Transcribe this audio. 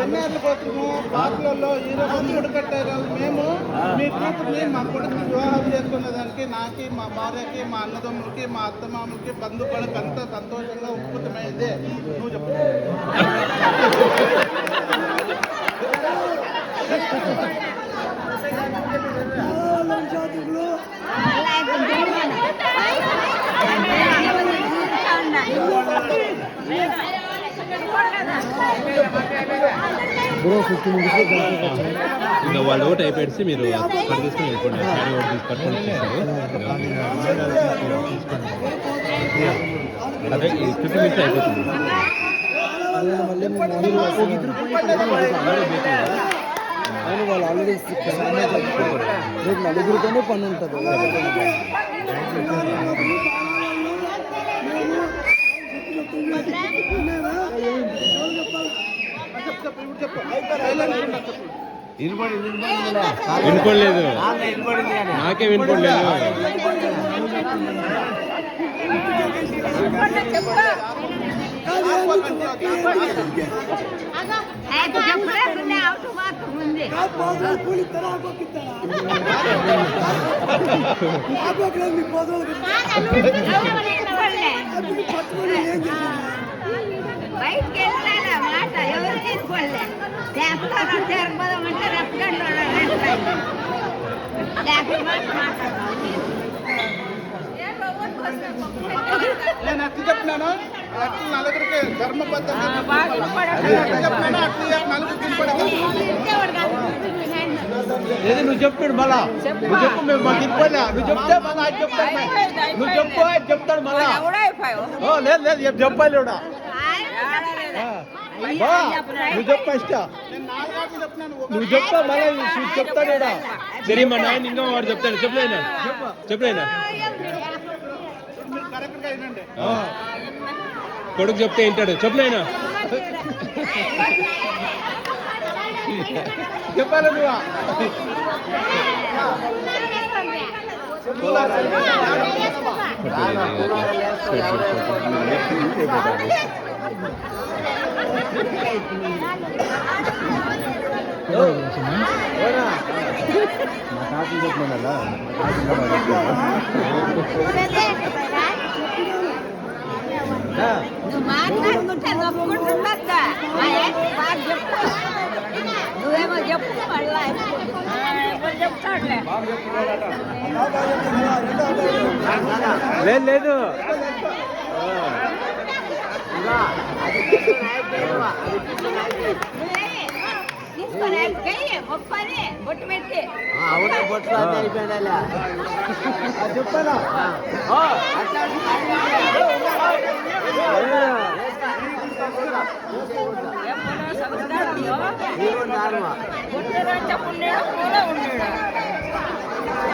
ఎన్నేళ్ళు పోతున్నాము పార్కులలో హీరో ముడి కట్టారు. మేము మీ కూతుర్ని మా కొడుకుని వివాహం చేసుకునే దానికి నాకి, మా భార్యకి, మా అన్నదమ్ములకి, మా అత్తమామలకి, బంధువులకి అంతా సంతోషంగా ఉత్పత్తమైంది. నువ్వు చెప్పు. ఇంకా వాళ్ళు ఓటు అయిపోయి మీరు అక్కడ తీసుకుని వెళ్ళిపోండి. ఓటు తీసుకొని అదే 50 మినిట్స్ అయిపోతుంది. వాళ్ళు ఆల్రెడీ రేపు నలుగురితోనే పని ఉంటుంది. వినుకోలేదు, నాకే వినుకోలేదు. బయటికి వెళ్ళినా మాట ఎవరు తీసుకోలే. చేస్తారో చేరకపోదామంటే రెప్పగంటూ నేను అట్లా చెప్పినాను. అట్లా నలుగురికి ధర్మబద్ధంగా చెప్పినాను. అట్లా నలుగురికి ఏది నువ్వు చెప్తాడు మళ్ళా, నువ్వు చెప్పు. మేము మాకు ఇవ్వలే, నువ్వు చెప్తే మళ్ళీ అది చెప్తాడు. నువ్వు చెప్పు అది చెప్తాడు మళ్ళా. లేదు లేదు చెప్పాలి కూడా. నువ్వు చెప్పా ఇష్ట, నువ్వు చెప్తా మళ్ళీ చెప్తాడు. సరే మా నాయన ఇంకా వాడు చెప్తాడు. చెప్పలేనా చెప్పలేనా కొడుకు చెప్తే వింటాడు. చెప్పలేనా చెప్పాలి నువ్వు. నువ్వు మాట్లాడుకుంటే నొప్పుకుంటుందా? నువ్వేమో చెప్పు మళ్ళా చెప్తాడులే. లేదు లేదు తీసుకొని గొప్పని బొట్టు పెట్టి బొట్టు అయిపోయిందా చెప్పాలా. బొట్టు చెప్పండి.